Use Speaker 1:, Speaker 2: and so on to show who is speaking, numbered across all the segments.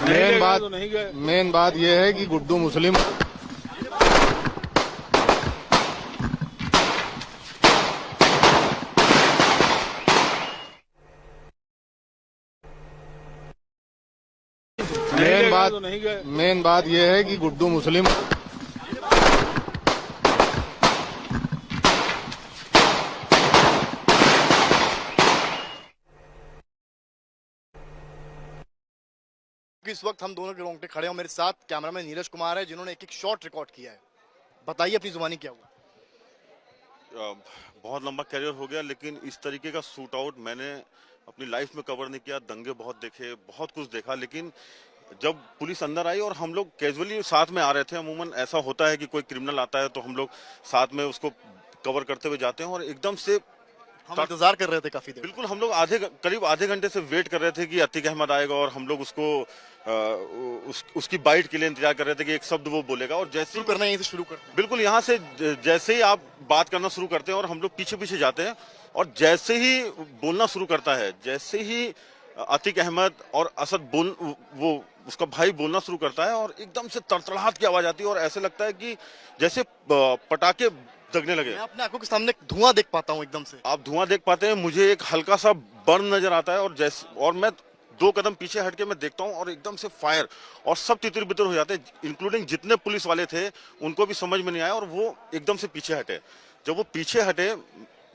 Speaker 1: Main बात यह है कि गुड्डू मुस्लिम मेन बात यह है कि गुड्डू मुस्लिम
Speaker 2: इस वक्त हम दोनों के रोंगटे खड़े हैं। मेरे साथ कैमरामैन नीरज कुमार है जिन्होंने एक एक शॉट रिकॉर्ड किया है। बताइए अपनी जुबानी क्या हुआ।
Speaker 3: बहुत लंबा करियर हो गया, लेकिन इस तरीके का शूट आउट मैंने अपनी लाइफ में कवर नहीं किया। दंगे बहुत देखे, बहुत कुछ देखा, लेकिन जब पुलिस अंदर आई और हम लोग कैजुअली साथ में आ रहे थे, अमूमन ऐसा होता है कि कोई क्रिमिनल आता है तो हम लोग साथ में उसको कवर करते हुए जाते हैं, और एकदम से
Speaker 2: हम इंतजार कर रहे थे काफी देर।
Speaker 3: बिल्कुल, हम लोग करीब आधे घंटे से वेट कर रहे थे कि अतीक अहमद आएगा, और हम लोग उसको उसकी बाइट के लिए इंतजार कर रहे थे कि एक शब्द वो बोलेगा। और जैसे
Speaker 2: शुरू करना, यहीं से शुरू करते हैं।
Speaker 3: बिल्कुल, यहाँ से जैसे ही आप बात करना शुरू करते हैं और हम लोग पीछे पीछे जाते हैं, और जैसे ही बोलना शुरू करता है, जैसे ही अतीक अहमद और असद वो उसका भाई बोलना शुरू करता है, और एकदम से तड़तड़ाहट की आवाज आती है, और ऐसे लगता है कि जैसे पटाखे दगने लगे।
Speaker 2: मैं अपने आंखों के सामने धुआं देख पाता हूँ। एकदम से
Speaker 3: आप धुआं देख पाते हैं, मुझे एक हल्का सा बर्न नजर आता है, और मैं 2 कदम पीछे हटके मैं देखता हूं, और एकदम से फायर, और सब तितर बितर हो जाते हैं, इंक्लूडिंग जितने पुलिस वाले थे उनको भी समझ में नहीं आया, और वो एकदम से पीछे हटे। जब वो पीछे हटे,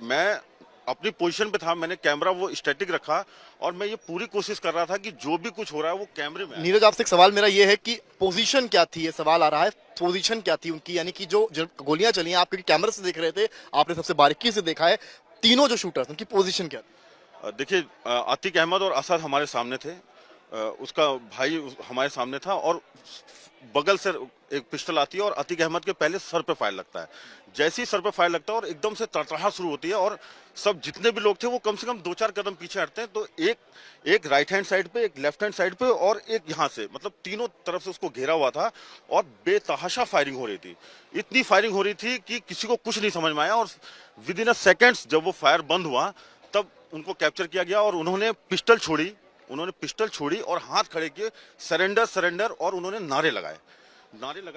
Speaker 3: मैं अपनी पोजीशन पे था, मैंने कैमरा वो स्टैटिक रखा, और मैं ये पूरी कोशिश कर रहा था कि जो भी कुछ हो रहा है वो कैमरे में।
Speaker 2: नीरज, आपसे एक सवाल मेरा ये है कि पोजीशन क्या थी, ये सवाल आ रहा है, पोजीशन क्या थी उनकी, यानी कि जो गोलियां चली हैं, आप क्योंकि कैमरे से देख रहे थे, आपने सबसे बारीकी से देखा है, तीनों जो शूटर्स उनकी पोजीशन क्या थी।
Speaker 3: देखिए, अतीक अहमद और असद हमारे सामने थे, उसका भाई हमारे सामने था, और बगल से एक पिस्टल आती है और अतीक अहमद के पहले सर पे फायर लगता है। जैसे ही सर पे फायर लगता है और एकदम से तड़तड़ाहट शुरू होती है, और सब जितने भी लोग थे वो कम से कम 2-4 कदम पीछे हटते हैं, तो एक राइट हैंड साइड पे, एक लेफ्ट हैंड साइड पे, और एक यहाँ से, मतलब तीनों तरफ से उसको घेरा हुआ था, और बेतहाशा फायरिंग हो रही थी। इतनी फायरिंग हो रही थी कि किसी को कुछ नहीं समझ में आया, और विद इन अ सेकेंड्स जब वो फायर बंद हुआ तब उनको कैप्चर किया गया, और उन्होंने पिस्टल छोड़ी और हाथ खड़े किए, सरेंडर सरेंडर, और उन्होंने नारे लगाए,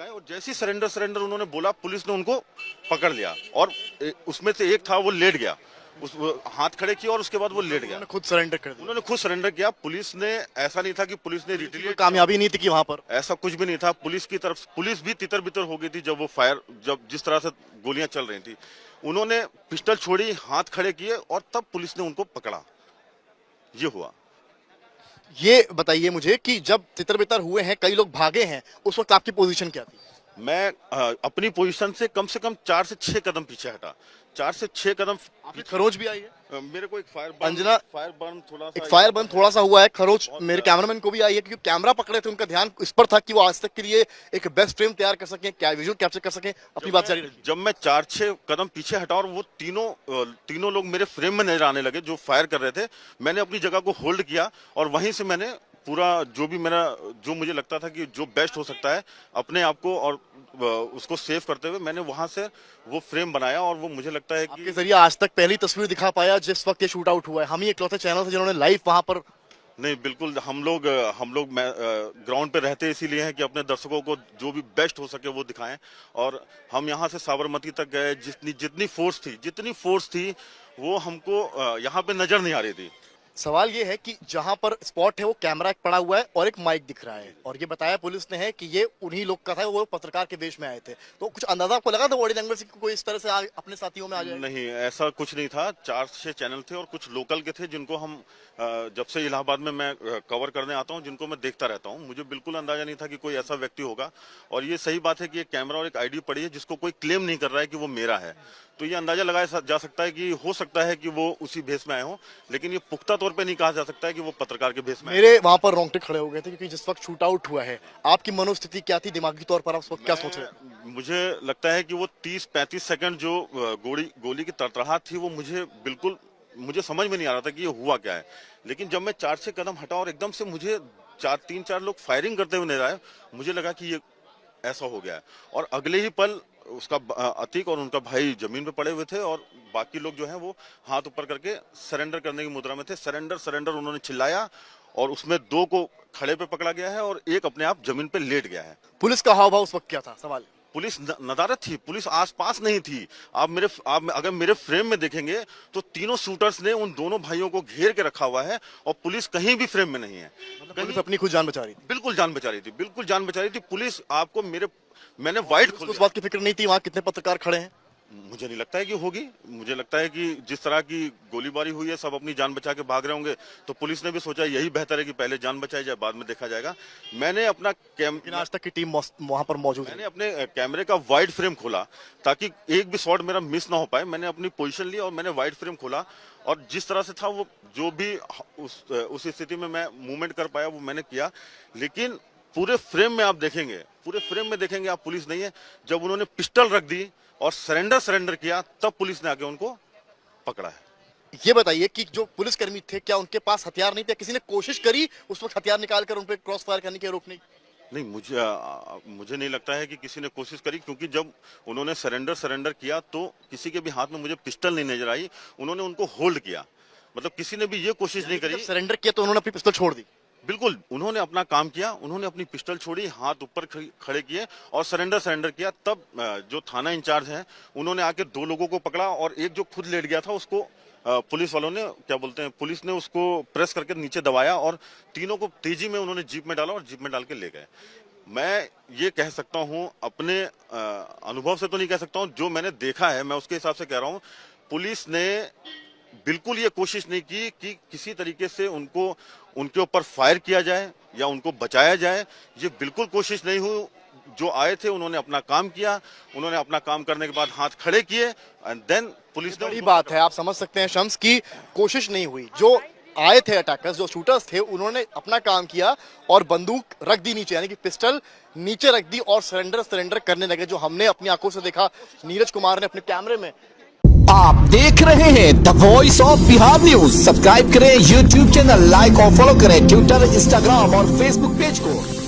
Speaker 3: और जैसे ही सरेंडर सरेंडर उन्होंने बोला, पुलिस ने उनको पकड़ लिया, और उसमें से एक था वो लेट गया, हाथ खड़े किए, और उसके बाद वो लेट गया। उन्होंने खुद सरेंडर किया। पुलिस ने, ऐसा नहीं था कि पुलिस ने रिटेलिएट,
Speaker 2: कामयाबी नहीं थी कि वहां पर
Speaker 3: ऐसा कुछ भी नहीं था। पुलिस भी तितर बितर हो गई थी जब वो फायर, जब जिस तरह से गोलियां चल रही थी। उन्होंने पिस्टल छोड़ी, हाथ खड़े किए, और तब पुलिस ने उनको पकड़ा। ये हुआ।
Speaker 2: ये बताइए मुझे कि जब तितर बितर हुए हैं, कई लोग भागे हैं, उस वक्त आपकी पोजीशन क्या थी।
Speaker 3: मैं अपनी पोजीशन से कम 4 से 6 कदम पीछे हटा, 4 से 6 कदम।
Speaker 2: खरोच भी आई है
Speaker 3: मेरे को एक फायर
Speaker 2: बर्न थोड़ा सा हुआ है। खरोच मेरे कैमरामैन को भी आई है, क्योंकि कैमरा पकड़े थे, उनका ध्यान इस पर था कि वो आज तक के लिए एक बेस्ट फ्रेम तैयार कर सकें, क्या विजुअल कैप्चर कर सकें। अपनी बात जारी रखिए।
Speaker 3: जब मैं 4-6 कदम पीछे हटा और वो तीनों लोग मेरे फ्रेम में नजर आने लगे जो फायर कर रहे थे, मैंने अपनी जगह को होल्ड किया, और वहीं से मैंने पूरा जो मुझे लगता था कि जो बेस्ट हो सकता है अपने आप को, और उसको सेव करते हुए मैंने वहां से वो फ्रेम बनाया, और वो मुझे लगता है कि
Speaker 2: आपके जरिए आज तक पहली तस्वीर दिखा पाया जिस वक्त ये शूट आउट हुआ है। हम ही इकलौते चैनल थे जिन्होंने लाइव वहां पर।
Speaker 3: नहीं, बिल्कुल, हम लोग ग्राउंड पे रहते इसीलिए हैं कि अपने दर्शकों को जो भी बेस्ट हो सके वो दिखाएं, और हम यहाँ से साबरमती तक गए, जितनी फोर्स थी वो हमको यहाँ पे नजर नहीं आ रही थी।
Speaker 2: सवाल ये है कि जहां पर स्पॉट है वो कैमरा एक पड़ा हुआ है और एक माइक दिख रहा है, और ये बताया पुलिस ने है कि ये उन्हीं लोग का था, वो पत्रकार के वेश में आए थे। तो कुछ अंदाजा आपको लगा था बॉडी लैंग्वेज से कोई इस तरह से अपने साथियों में आ जाए?
Speaker 3: नहीं, ऐसा कुछ नहीं था। 4-6 चैनल थे और कुछ लोकल के थे जिनको हम जब से इलाहाबाद में मैं कवर करने आता हूं, जिनको मैं देखता रहता हूं, मुझे बिल्कुल अंदाजा नहीं था कि कोई ऐसा व्यक्ति होगा। और ये सही बात है कि एक कैमरा और एक आईडी पड़ी है जिसको कोई क्लेम नहीं कर रहा है कि वो मेरा है, तो ये अंदाजा लगाया जा सकता है कि हो सकता है कि वो उसी भेष में आए हों, लेकिन ये पुख्ता तौर पे नहीं कहा जा सकता है कि वो पत्रकार के भेष में।
Speaker 2: मेरे वहां पर रोंगटे खड़े हो गए थे, क्योंकि जिस वक्त शूट आउट हुआ है, आपकी मनोस्थिति क्या थी, दिमागी तौर पर आप उस वक्त क्या सोच रहे थे?
Speaker 3: मुझे लगता है कि वो 30-35 सेकंड जो गोली की तड़तड़ाहट थी, वो मुझे समझ में नहीं आ रहा था कि ये हुआ क्या है। लेकिन जब मैं 4-6 कदम हटा और एकदम से मुझे 3-4 लोग फायरिंग करते हुए नजर आए, मुझे लगा कि ये ऐसा हो गया है। और अगले ही पल उसका अतीक और उनका भाई जमीन पे पड़े हुए थे, और बाकी लोग जो हैं वो हाथ ऊपर करके सरेंडर करने की मुद्रा में थे। सरेंडर सरेंडर उन्होंने चिल्लाया, और उसमें 2 को खड़े पे पकड़ा गया है और एक अपने आप जमीन पे लेट गया है।
Speaker 2: पुलिस का हाव भाव उस वक्त क्या था, सवाल?
Speaker 3: पुलिस नदारत थी, पुलिस आसपास नहीं थी। आप अगर मेरे फ्रेम में देखेंगे तो तीनों शूटर्स ने उन दोनों भाइयों को घेर के रखा हुआ है और पुलिस कहीं भी फ्रेम में नहीं है।
Speaker 2: पुलिस अपनी खुद जान बचा रही थी?
Speaker 3: बिल्कुल जान बचा रही थी, बिल्कुल जान बचा रही थी पुलिस। आपको मैंने वाइट खोल
Speaker 2: उस बात की फिक्र नहीं थी वहां कितने पत्रकार खड़े हैं?
Speaker 3: मुझे नहीं लगता है कि होगी। मुझे लगता है कि जिस तरह की गोलीबारी हुई है, सब अपनी जान बचा के भाग रहे होंगे, तो पुलिस ने भी सोचा यही बेहतर है कि पहले जान बचाई जाए, बाद में देखा जाएगा। मैंने अपना
Speaker 2: आज तक की टीम वहां पर मौजूद है।
Speaker 3: मैंने अपने कैमरे का वाइड फ्रेम खोला ताकि एक भी शॉट मेरा मिस ना हो पाए। मैंने अपनी पोजीशन ली और मैंने वाइड फ्रेम खोला और जिस तरह से था वो जो भी उस स्थिति में मैं मूवमेंट कर पाया वो मैंने किया। लेकिन पूरे फ्रेम में आप देखेंगे आप पुलिस नहीं है। जब उन्होंने पिस्टल रख दी और सरेंडर किया तब पुलिस ने आके उनको पकड़ा है।
Speaker 2: ये बताइए कि जो पुलिसकर्मी थे क्या उनके पास हथियार नहीं थे? किसी ने कोशिश करी उस वक्त हथियार निकालकर उन पर क्रॉस फायर करने की, रोकने की?
Speaker 3: नहीं, मुझे नहीं लगता है कि किसी ने कोशिश करी, क्योंकि जब उन्होंने सरेंडर किया तो किसी के भी हाथ में मुझे पिस्टल नहीं नजर आई। उन्होंने उनको होल्ड किया, मतलब किसी ने भी ये कोशिश नहीं करी।
Speaker 2: सरेंडर किया तो उन्होंने अपनी पिस्टल छोड़ दी?
Speaker 3: बिल्कुल, उन्होंने अपना काम किया, उन्होंने अपनी पिस्टल छोड़ी, हाथ ऊपर खड़े किए और सरेंडर किया। तब जो थाना इंचार्ज है उन्होंने आके 2 लोगों को पकड़ा और एक जो खुद लेट गया था उसको पुलिस वालों ने पुलिस ने उसको प्रेस करके नीचे दबाया और तीनों को तेजी में उन्होंने जीप में डाला और जीप में डाल के ले गए। मैं ये कह सकता हूँ, अपने अनुभव से तो नहीं कह सकता हूँ, जो मैंने देखा है मैं उसके हिसाब से कह रहा हूँ। पुलिस ने बिल्कुल ये कोशिश नहीं की कि किसी तरीके से उनके ऊपर फायर किया जाए या उनको बचाया जाए। ये बिल्कुल कोशिश नहीं हुई। जो आए थे उन्होंने अपना काम किया, उन्होंने अपना काम करने के बाद हाथ खड़े किए एंड देन पुलिस ने।
Speaker 2: बड़ी बात है, आप समझ सकते हैं शम्स की कोशिश नहीं हुई। जो आए थे अटैकर्स, जो शूटर्स थे, उन्होंने अपना काम किया और बंदूक रख दी नीचे, यानी कि पिस्टल नीचे रख दी और सरेंडर करने लगे, जो हमने अपनी आंखों से देखा। नीरज कुमार ने अपने कैमरे में।
Speaker 4: आप देख रहे हैं the voice of Bihar news. Subscribe करें यूट्यूब चैनल, लाइक और फॉलो करें ट्विटर, इंस्टाग्राम और फेसबुक पेज को।